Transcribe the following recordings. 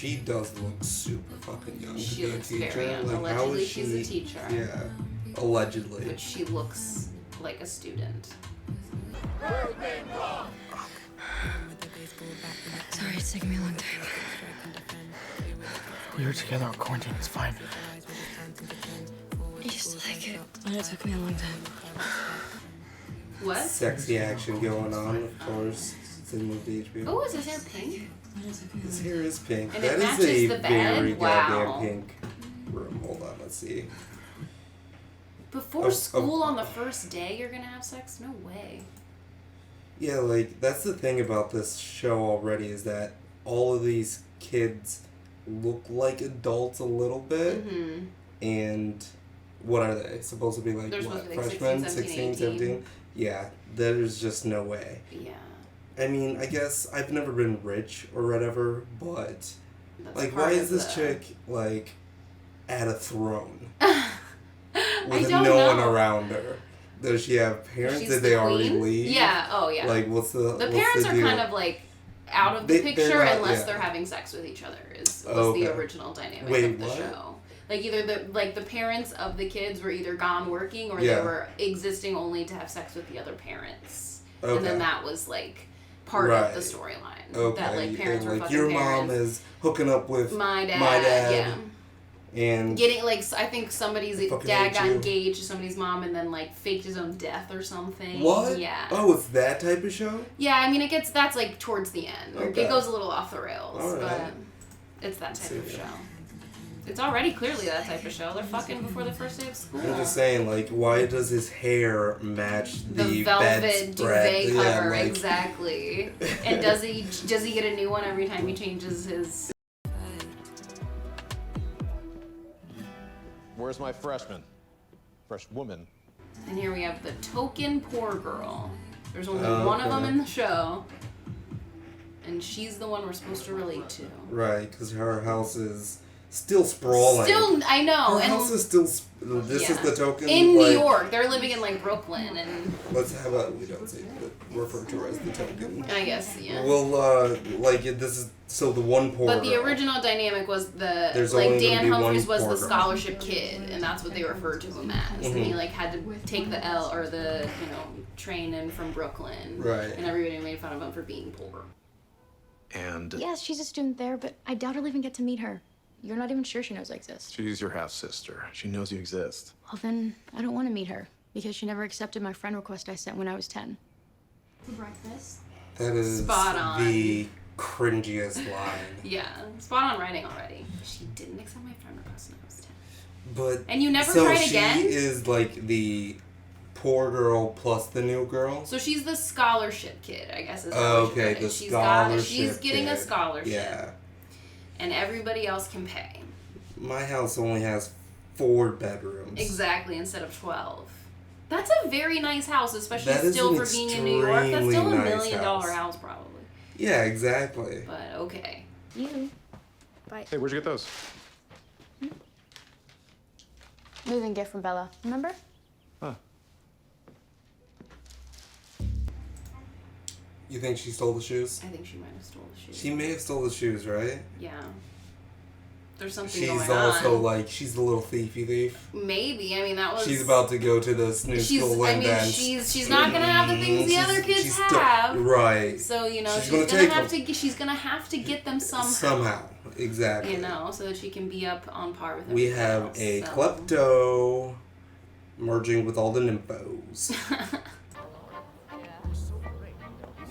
she does look super fucking young to She be a looks teacher. very young. Like, Allegedly, how is she's a teacher. Yeah, allegedly. But she looks like a student. Sorry, it's taking me a long time. We were together on quarantine. It's fine. I used to like it, but it took me a long time. What? Sexy action going on, of course. It's in the HBO. Oh, is his hair pink? His hair is pink. And That it is matches a the bed? very Wow. goddamn pink room. Hold on, let's see. Before school on the first day, you're gonna have sex? No way. Yeah, like, that's the thing about this show already, is that all of these kids look like adults a little bit. Mm-hmm. And what are they? Supposed to be like, They're what, supposed to be like freshmen? 16, 17? Yeah, there's just no way. Yeah. I mean, I guess I've never been rich or whatever, but, That's like, part why of is this the- chick, like, at a throne? I With don't no know. one around her? Does she have parents? She's Did the they already queen? leave? Yeah, oh yeah. Like, what's the parents are deal? kind of like out of the They're picture not- unless yeah. they're having sex with each other was Okay. the original dynamic Wait, of the what? show. Like either the parents of the kids were either gone working or Yeah. they were existing only to have sex with the other parents. Okay. And then that was like part Right. of the storyline. Okay, That like parents and, were like, fucking your parents. mom is hooking up with my dad, yeah. and Getting like I think somebody's Fucking dad hate got you. engaged to somebody's mom and then like faked his own death or something. what? Yeah. Oh, it's that type of show? Yeah, I mean that's like towards the end. Okay. It goes a little off the rails, All right. but it's that type of See. show. It's already clearly that type of show. They're fucking before the first day of school. I'm just saying, like, why does his hair match The velvet velvet spread? duvet cover, like, exactly. And does he get a new one every time he changes his? Where's my freshman? Fresh woman. And here we have the token poor girl. There's only Oh, one of them okay. in the show, and she's the one we're supposed to relate to. Right, because her house is still sprawling. Still, I know. Her and house is still. This is yeah. the token. In New like, York. They're living in like Brooklyn, and Let's have a. We don't say, but refer to her as the token. I guess yeah. Well, this is so the one poor. But the girl. original dynamic was There's like only gonna Dan be one Humphries was poor the girl. scholarship kid, and that's what they referred to him as. And he Mhm. like had to take the L or the train in from Brooklyn, Right. And everybody made fun of him for being poor. And Yes, she's a student there, but I doubt I'll even get to meet her. You're not even sure she knows I exist. she's your half sister. She knows you exist. Well, then I don't want to meet her because she never accepted my friend request I sent when I was 10. For breakfast? That is Spot on. the cringiest line. Yeah, spot on writing already. She didn't accept my friend request when I was 10. But And you never so tried she again? is like the poor girl plus the new girl. So she's the scholarship kid, I guess is how Oh, we should okay, put the it. She's scholarship getting a kid. scholarship. Yeah, And everybody else can pay. my house only has 4 bedrooms. Exactly, instead of 12. That's a very nice house, especially That is still an for being in New York. That's extremely still a $1 nice million house. house, probably. Yeah, exactly. But okay. You. Bye. Hey, where'd you get those? Moving gift from Bella. Remember? Huh. You think she stole the shoes? I think she might have stole the shoes. She may have stole the shoes, right? Yeah. There's something She's going also on. like, she's the little thiefy thief. Maybe. I mean, that was... She's about to go to this new school and then... she's not going to have the things the other kids she's have. Right. So, She's she's gonna gonna take have them. to she's gonna have to get them somehow. Somehow. Exactly. So that she can be up on par with We everybody have else, a so. klepto merging with all the nymphos.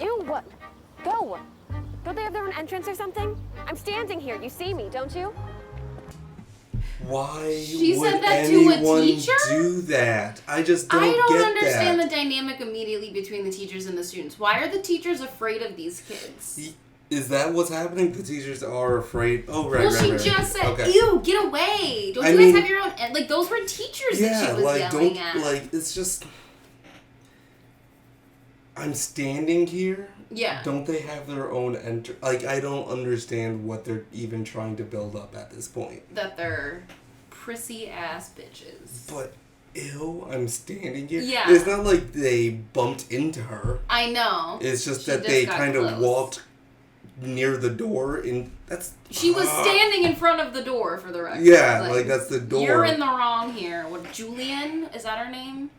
Ew, what? Go! Don't they have their own entrance or something? I'm standing here. You see me, don't you? Why She would said that to a anyone teacher? do that? I just don't I don't get understand that. the dynamic immediately between the teachers and the students. Why are the teachers afraid of these kids? Is that what's happening? The teachers are afraid. Oh, right, Well, right, she right. just said, Okay. "Ew, get away! Don't I you mean- guys have your own?" And like those were teachers that Yeah, she was like yelling don't at. like it's just. I'm standing here. Yeah. Don't they have their own Like, I don't understand what they're even trying to build up at this point. That they're prissy ass bitches. But, ew, I'm standing here. Yeah. It's not like they bumped into her. I know. It's just She that just they got kind of close. walked near the door, and that's... She was standing in front of the door, for the record. Yeah, like that's the door. You're in the wrong here. What, Julian? Is that her name?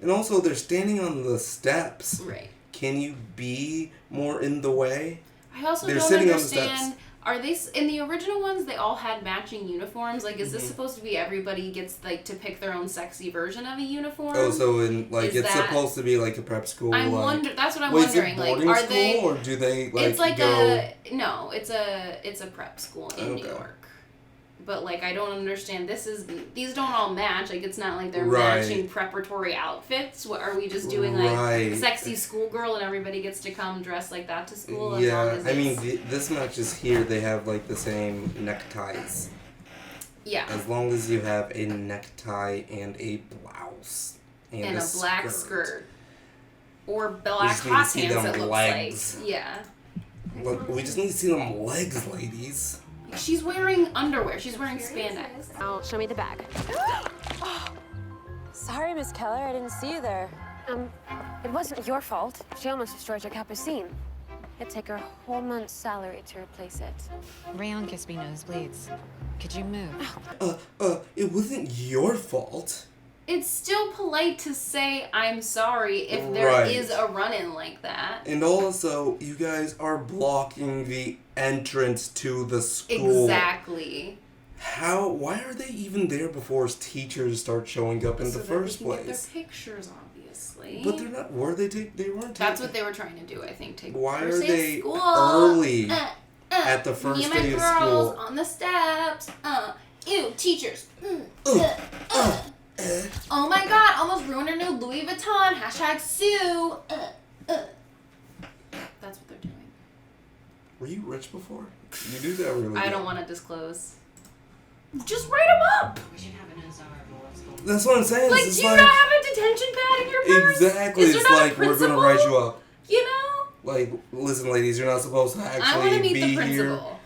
And also, they're standing on the steps. Right. Can you be more in the way? I also They're don't sitting understand... on the steps. Are they in the original ones? They all had matching uniforms. Like, is this supposed to be everybody gets like to pick their own sexy version of a uniform? Oh, so in like Is it's that... supposed to be like a prep school. I'm like... wonder. That's what I'm Wait, wondering. Is it Like, boarding are school, they? Or do they like? It's like go... it's a prep school in New York. But like, I don't understand. These don't all match. Like, it's not like they're matching preparatory outfits. What are we just doing? Like sexy schoolgirl, and everybody gets to come dressed like that to school. As long as I mean, this matches here. They have like the same neckties. Yeah. As long as you have a necktie and a blouse and a black skirt. Or black hot pants. It looks legs. like. Yeah. Look, we just need to see them legs, ladies. She's wearing underwear. She's wearing spandex. Oh, show me the bag. Sorry, Miss Keller, I didn't see you there. It wasn't your fault. She almost destroyed your capucine. It'd take her a whole month's salary to replace it. Rayon gives me nosebleeds. Could you move? It wasn't your fault. It's still polite to say I'm sorry if there is a run-in like that. And also, you guys are blocking the entrance to the school. Exactly. Why are they even there before teachers start showing up in the first place? Get their pictures, obviously. But they're not. They weren't taking. That's what they were trying to do, I think. Why are they early at the first day of school? Girls on the steps. Ew, teachers. Oh my god, almost ruined her new Louis Vuitton. #Sue. That's what they're doing. Were you rich before? You do that really I good. don't want to disclose. Just write them up. That's what I'm saying. Like, do you not have a detention pad in your purse? Exactly. Is there It's not a like, we're going to write you up. You know? Like, listen, ladies, you're not supposed to I want actually to meet be the here. principal.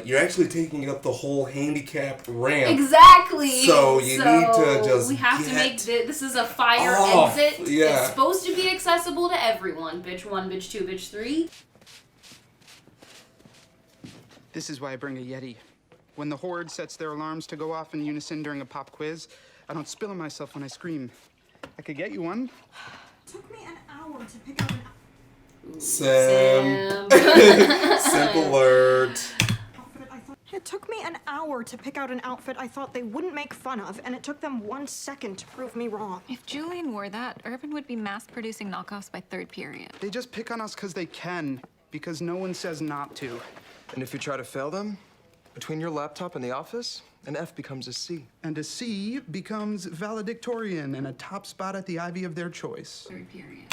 You're actually taking up the whole handicapped ramp. Exactly. So you need to just we have to make this is a fire off. exit. Yeah. It's supposed to be accessible to everyone. Bitch 1, bitch 2, bitch 3. This is why I bring a Yeti. When the horde sets their alarms to go off in unison during a pop quiz, I don't spill on myself when I scream. I could get you one. It took me an hour to pick out an Sam. Simp alert. It took me an hour to pick out an outfit I thought they wouldn't make fun of, and it took them 1 second to prove me wrong. If Julian wore that, Urban would be mass-producing knockoffs by third period. They just pick on us because they can, because no one says not to. And if you try to fail them, between your laptop and the office, an F becomes a C. And a C becomes valedictorian and a top spot at the Ivy of their choice. Third period.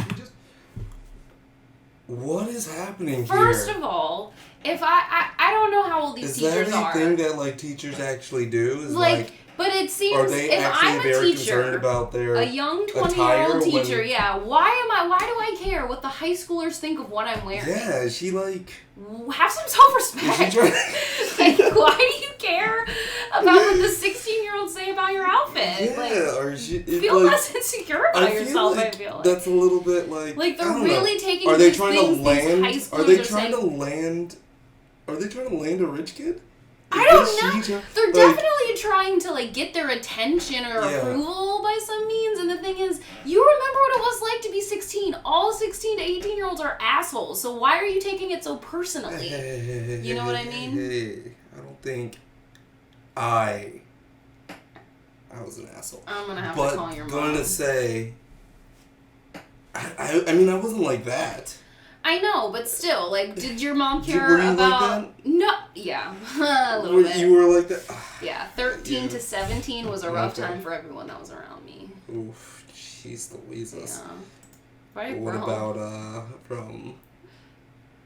What is happening here? First of all, if I don't know how old these teachers are. Is that anything that like teachers actually do? Is like but it seems are they if actually I'm a very teacher, concerned about their a young 20-year-old teacher, why do I care what the high schoolers think of what I'm wearing? Yeah, is she like have some self-respect. Like, why do you care about what the 16-year-olds say about your outfit? Yeah, like, or she feel like, less insecure about yourself. Like I feel like that's a little bit like they're really taking. Are they these trying things, to land? These high Are they schoolers trying saying, to land? Are they trying to land a rich kid? I don't know. They're definitely trying to like get their attention or approval by some means. And the thing is, you remember what it was like to be 16. All 16 to 18-year-olds are assholes. So why are you taking it so personally? You know what I mean? I don't think I was an asshole. I'm gonna have to call your mom. Going to say, I mean, I wasn't like that. I know, but still, like, did your mom care were you about? Like that? No, yeah, a little bit. You were like that. Yeah, 13 to 17 was a rough time for everyone that was around me. Oof, jeez Louises. Yeah. Right, what about from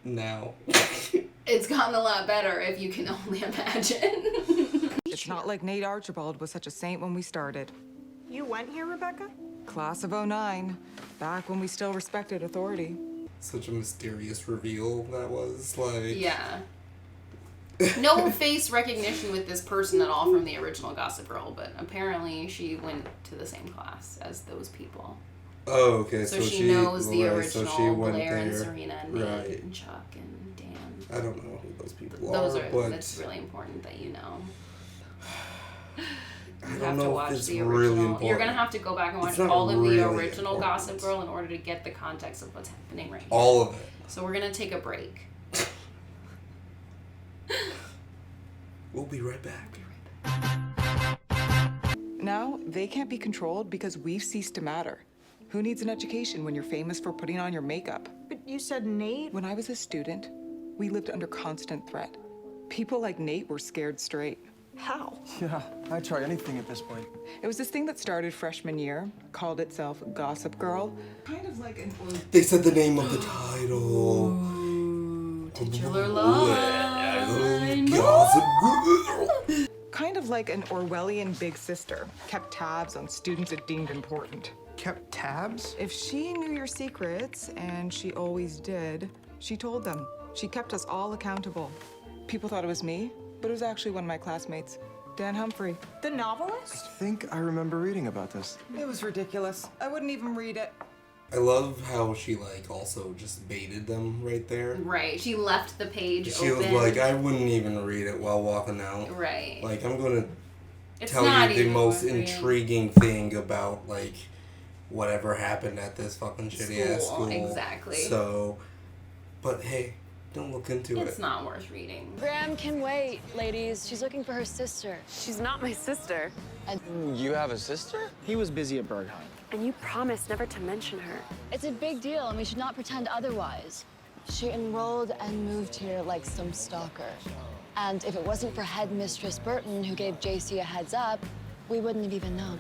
now? It's gotten a lot better, if you can only imagine. It's not like Nate Archibald was such a saint when we started. You went here, Rebecca? Class of '09, back when we still respected authority. Such a mysterious reveal that was, like... Yeah. No face recognition with this person at all from the original Gossip Girl, but apparently she went to the same class as those people. Oh, okay. So she knows the right, original so she went Blair and there. Serena and Nate Right. and Chuck and Dan. I don't know who those people Those are, are. but That's really important that you know. I You don't have to know watch if it's the really original. important. You're gonna have to go back and watch It's not all of really the original important. Gossip Girl in order to get the context of what's happening right now. All of it. So we're gonna take a break. We'll be right back. Now, they can't be controlled because we've ceased to matter. Who needs an education when you're famous for putting on your makeup? But you said Nate? When I was a student, we lived under constant threat. People like Nate were scared straight. How? Yeah, I'd try anything at this point. It was this thing that started freshman year, called itself Gossip Girl. Kind of like an... They said the name of the title. Titular line. Gossip Girl. Kind of like an Orwellian big sister. Kept tabs on students it deemed important. Kept tabs? If she knew your secrets, and she always did, she told them. She kept us all accountable. People thought it was me, but it was actually one of my classmates, Dan Humphrey. The novelist? I think I remember reading about this. It was ridiculous. I wouldn't even read it. I love how she like also just baited them right there. Right. She left the page She open. was like, I wouldn't even read it while walking out. Right. Like, I'm gonna It's tell not you the even most worth reading. intriguing thing about like whatever happened at this fucking shitty ass school. Exactly. So, but hey, don't look into it. It's not worth reading. Graham can wait, ladies. She's looking for her sister. She's not my sister. You have a sister? He was busy at Bergheim. And you promised never to mention her. It's a big deal, and we should not pretend otherwise. She enrolled and moved here like some stalker. And if it wasn't for Headmistress Burton, who gave JC a heads up, we wouldn't have even known.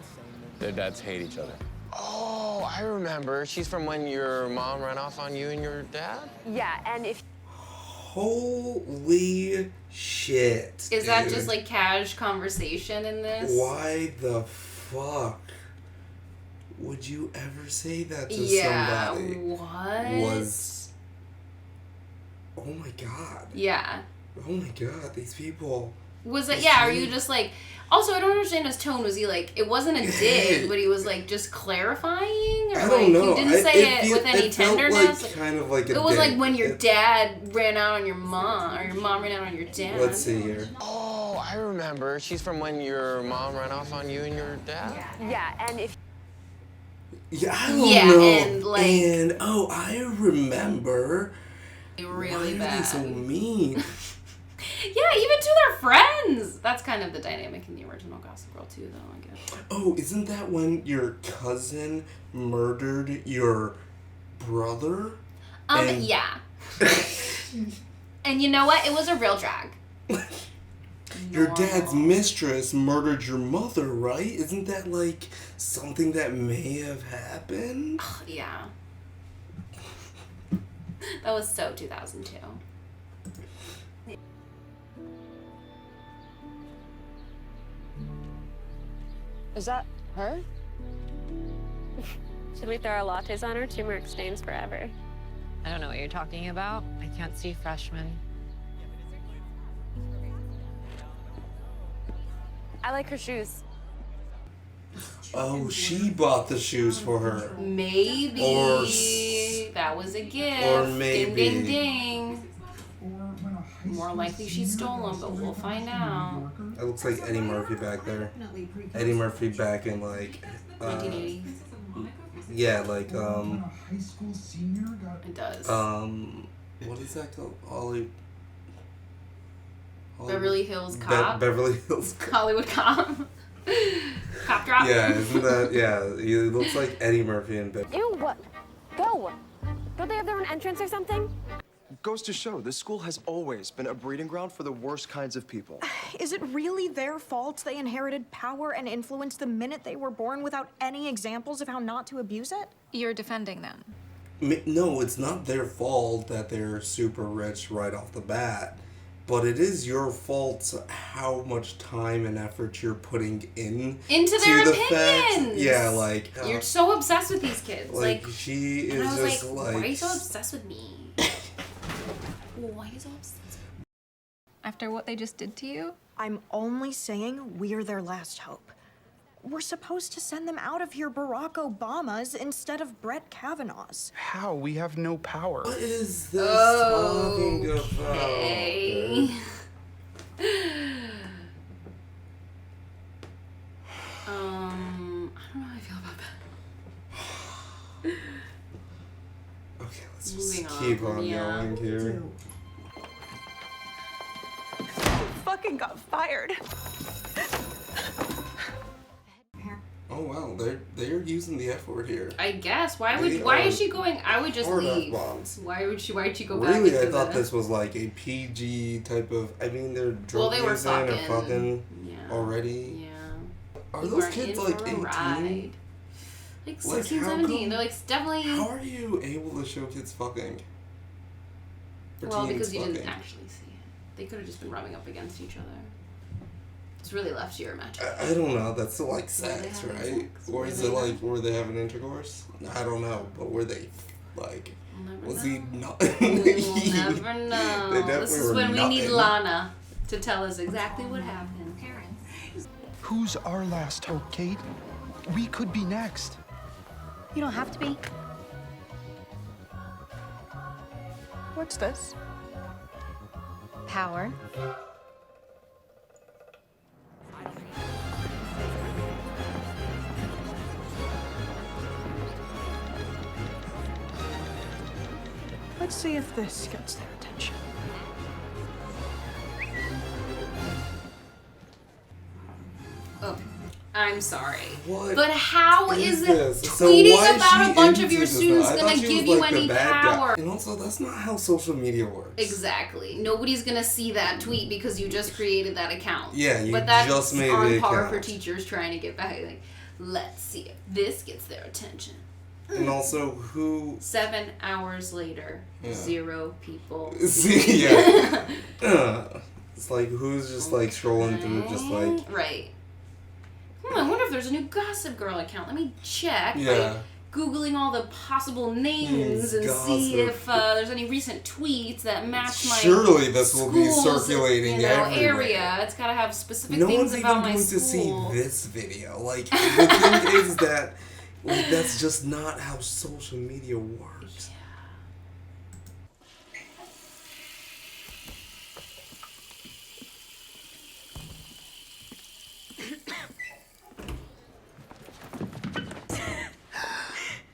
Their dads hate each other. Oh, I remember. She's from when your mom ran off on you and your dad? Yeah, and if... Holy shit. Is that dude. just like cash conversation in this? Why the fuck would you ever say that to Yeah. somebody? What? Was. Oh my god. Yeah. Oh my god, these people. Was it? Yeah. Are you just like? Also, I don't understand his tone. Was he like? It wasn't a dig, but he was like just clarifying, or I like don't know. he didn't say it with any it felt tenderness. like kind of like a it was like dig. when your dad ran out on your mom, or your mom ran out on your dad. Let's see here. Oh, I remember. She's from when your mom ran off on you and your dad? Yeah, and if... Yeah, I don't Yeah, know. and, like- And oh, I remember. Really Why bad. are they so mean? Yeah, even to their friends. That's kind of the dynamic in the original Gossip Girl too, though. I guess. Oh, isn't that when your cousin murdered your brother? And- Yeah. And you know what? It was a real drag. Your dad's mistress murdered your mother, right? Isn't that like something that may have happened? Yeah. That was so 2002. Is that her? Should we throw our lattes on her? Turmeric stains forever. I don't know what you're talking about. I can't see freshmen. I like her shoes. Oh, she bought the shoes for her. Maybe. Or that was a gift. or maybe. Ding, ding, ding. More likely she stole them, but we'll find out. It looks like Eddie Murphy back there. Eddie Murphy back in like 1980. yeah, like It does. what is that called? Hollywood. Beverly Hills Cop. Beverly Hills Cop. Hollywood Cop. Cop drop. Yeah, isn't that yeah? He looks like Eddie Murphy in Beverly. Ew, what? Go. Don't they have their own entrance or something? Goes to show, this school has always been a breeding ground for the worst kinds of people. Is it really their fault they inherited power and influence the minute they were born without any examples of how not to abuse it? You're defending them. No, it's not their fault that they're super rich right off the bat, but it is your fault how much time and effort you're putting into their the opinions. Fact, yeah, like You're so obsessed with these kids. like she and is I was just like, like why are you so obsessed with me? Why are you so obsessed? After what they just did to you? I'm only saying we're their last hope. we're supposed to send them out of here Barack Obamas instead of Brett Kavanaugh's. How? We have no power. What is this talking about? Okay. I don't know how I feel about that. Okay, let's Moving just keep on yeah. going here. Fucking got fired. Oh wow, they're using the F word here. I guess. Why is she going? I would just leave. F-bombs. Why'd she go back? Really, I into thought this was like a PG type of. I mean, they're drunk they were fucking yeah. already. Yeah. Are You those are kids in like for a 18? ride. Like 16, how 17. come- They're like definitely. How are you able to show kids fucking? Or Well, teens because you fucking? didn't actually see it. They could have just been rubbing up against each other. It's really left to your imagination. I don't know. That's still like Were they sex, having right? sex? Or Were is they it not? like were they having intercourse? I don't know, but were they like? We'll never Was know. he not? We'll never know. They definitely This is were when we need nutting. Lana to tell us exactly what happened. Parents. Who's our last hope, Kate? We could be next. You don't have to be. What's this? Power. Let's see if this gets their attention. Oh, I'm sorry. What But how is it this? So tweeting why is about she a bunch of into your this students now? I gonna thought she give was, you like, the any bad guy. power? And also, that's not how social media works. Exactly. Nobody's gonna see that tweet because you just created that account. Yeah, you but that's just made on the par account. for teachers trying to get back. Like, let's see if this gets their attention. And also, who? 7 hours later, Yeah. 0 people. See, yeah. It's like who's just like scrolling through, just like Right. I wonder if there's a new Gossip Girl account. Let me check. Yeah. By Googling all the possible names and see Gossip. if there's any recent tweets that match my Surely this will be school's, circulating everywhere. area. It's got to have specific no things one's about even my going school. to see this video. Like the thing is that like that's just not how social media works.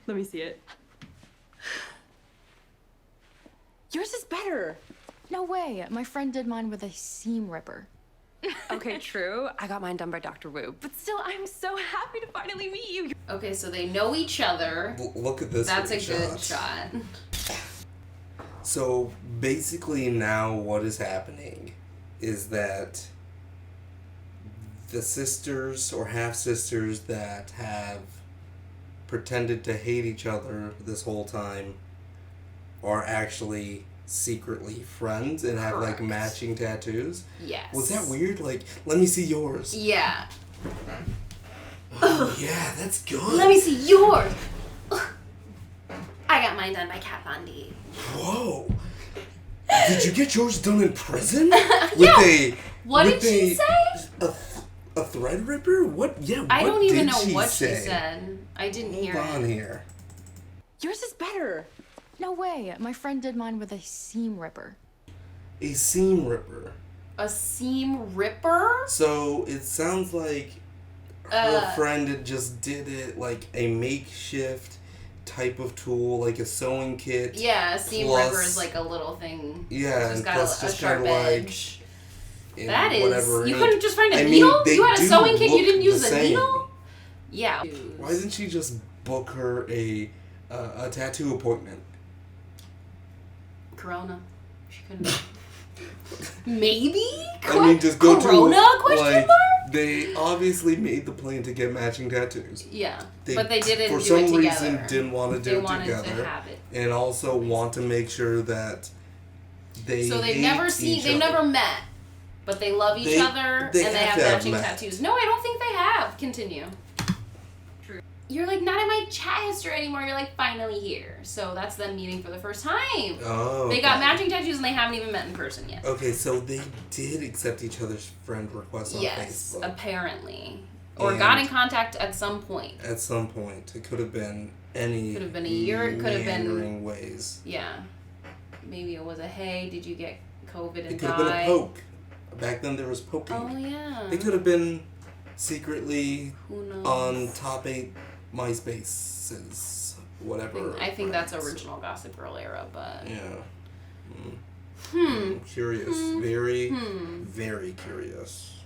Let me see it. Yours is better. No way. My friend did mine with a seam ripper. Okay, true. I got mine done by Dr. Wu. But still, I'm so happy to finally meet you. Okay, so they know each other. Look at this. That's a screenshot. good shot. So basically now what is happening is that the sisters or half-sisters that have pretended to hate each other this whole time are actually secretly friends and have like Correct. matching tattoos. Yes. Was that weird? Like, let me see yours. Yeah. Oh, yeah, that's good. Let me see yours. I got mine done by Kat Von D. Whoa. Did you get yours done in prison? Yeah. What did she say? A thread ripper? What? Yeah, what I don't even did know she what say? she said. I didn't hear Hold on it. here. Yours is better. No way. My friend did mine with a seam ripper. A seam ripper. A seam ripper? So it sounds like her friend just did it like a makeshift type of tool, like a sewing kit. Yeah, a seam plus- ripper is like a little thing. Yeah, It's and got plus a just sharp kind of like. edge. in That is. whatever You ink. couldn't just find a I mean, needle? they You had a do sewing kit, you look didn't use the a same. needle? Yeah. Why didn't she just book her a tattoo appointment? Corona. She couldn't. Maybe? I mean, just go Corona? to Question like mark? they obviously made the plan to get matching tattoos. Yeah, but they didn't for do some it together. reason didn't want to They do it wanted to together, have it. and also want to make sure that they. So they've hate never seen, each they've other. never met, but they love each other they and they have have to have matching met. tattoos. No, I don't think they have. Continue. You're like not in my chat history anymore. You're like finally here. So that's them meeting for the first time. Oh, They got okay. matching tattoos and they haven't even met in person yet. Okay, so they did accept each other's friend requests on Yes, Facebook. apparently. Or got in contact at some point. At some point. It could have been any... Could have been a year. It could have been... ways. Yeah. Maybe it was a, hey, did you get COVID and die? It could have been a poke. Back then there was poking. Oh, yeah. It could have been secretly Who knows? on top 8 MySpaces. Whatever. I think that's original Gossip Girl era, but... Yeah. Curious. Very, very curious.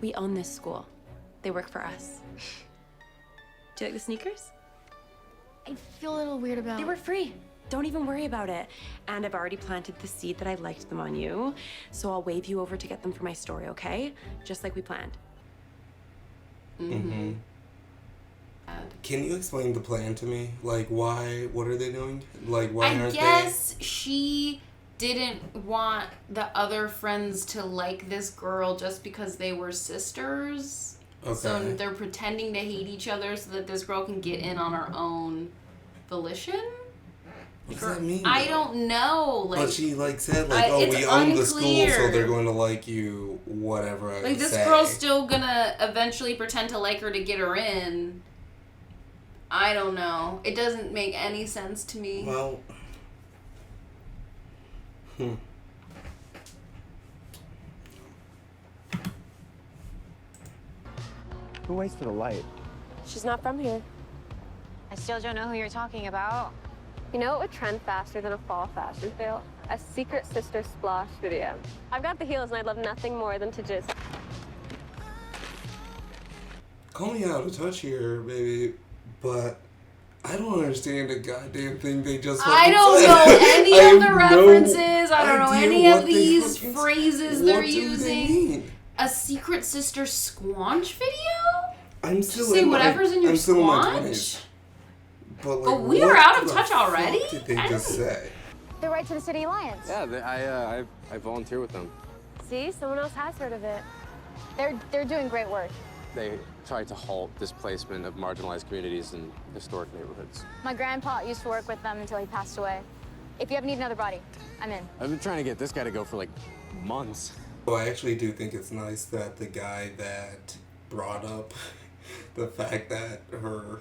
We own this school. They work for us. Do you like the sneakers? I feel a little weird about... They were free. Don't even worry about it. And I've already planted the seed that I liked them on you. So I'll wave you over to get them for my story, okay? Just like we planned. Mm-hmm. Can you explain the plan to me? Like, why? What are they doing? Like, why aren't they? I guess she didn't want the other friends to like this girl just because they were sisters. Okay. So they're pretending to hate each other so that this girl can get in on her own volition. What does that mean? I don't know. Like, but she said we own the school, so they're going to like you. Whatever. Like this girl's still gonna eventually pretend to like her to get her in. I don't know. It doesn't make any sense to me. Well. Who waits for the light? She's not from here. I still don't know who you're talking about. You know what would trend faster than a fall fashion fail? A secret sister splash video. I've got the heels and I'd love nothing more than to just... Call me out of touch here, baby, but I don't understand a goddamn thing they just I don't said. know any of the references. No I don't know any of these phrases they're what do using. They mean? A secret sister squanch video? I'm still Say whatever's in your I'm still in my squanch? 20s. But, But we are out of touch already? What did they just say? They're right to the City Alliance. Yeah, I volunteer with them. See, someone else has heard of it. They're doing great work. They try to halt displacement of marginalized communities in historic neighborhoods. My grandpa used to work with them until he passed away. If you ever need another body, I'm in. I've been trying to get this guy to go for months. Well, I actually do think it's nice that the guy that brought up the fact that her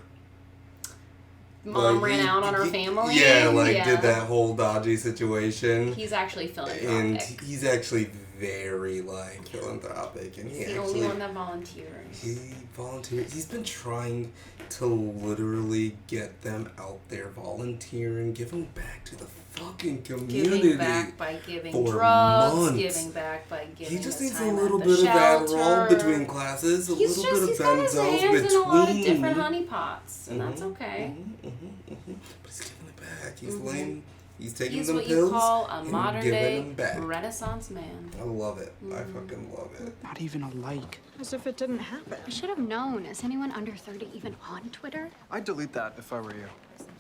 mom ran out on her family. Yeah, did that whole dodgy situation. He's actually philanthropic. And he's actually very philanthropic, and he's the only one that volunteers. He volunteers. He's been trying to literally get them out there volunteering, giving back to the fucking community. Giving back by giving for drugs, months. Giving back by giving. He just his needs a time little at the bit of shelter. Adderall between classes, a little bit of benzos between. In a lot of different honeypots, and that's okay. But he's giving it back. He's laying. He's taking He's them what pills you call a and modern giving day them back. Renaissance man. I love it. I fucking love it. Not even a like. As if it didn't happen. I should have known. Is anyone under 30 even on Twitter? I'd delete that if I were you.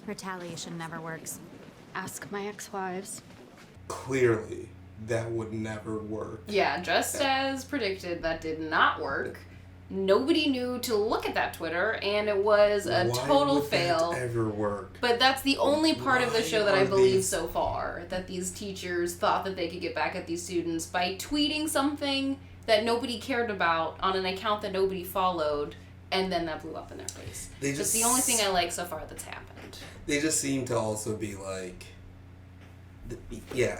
Retaliation never works. Ask my ex-wives. Clearly, that would never work. Yeah, just as predicted, that did not work. Nobody knew to look at that Twitter, and it was a total fail. That ever work? But that's the only part of the show that I are believe these- so far, that these teachers thought that they could get back at these students by tweeting something that nobody cared about on an account that nobody followed, and then that blew up in their face. That's the only thing I like so far that's happened. They just seem to also be I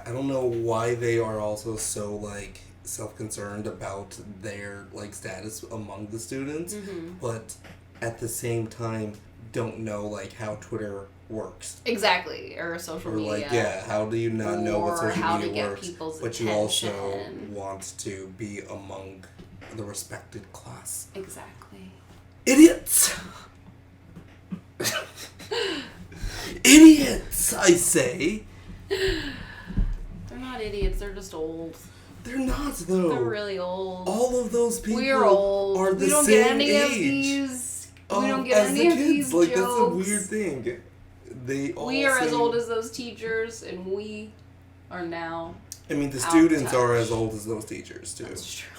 don't know why they are also so self-concerned about their status among the students, but at the same time don't know how Twitter works. Exactly, or social media. How do you not know what social how to media get works, people's but you also attention. want to be among the respected class? Exactly. Idiots! Idiots, I say! They're not idiots, they're just old. They're not, though. They're really old. All of those people We're old. are the we don't same get any age. of these. We don't get as any the of these kids. jokes. That's a weird thing. They all We are as seem- old as those teachers, and we are now. I mean, the out of students touch. are as old as those teachers, too. That's true.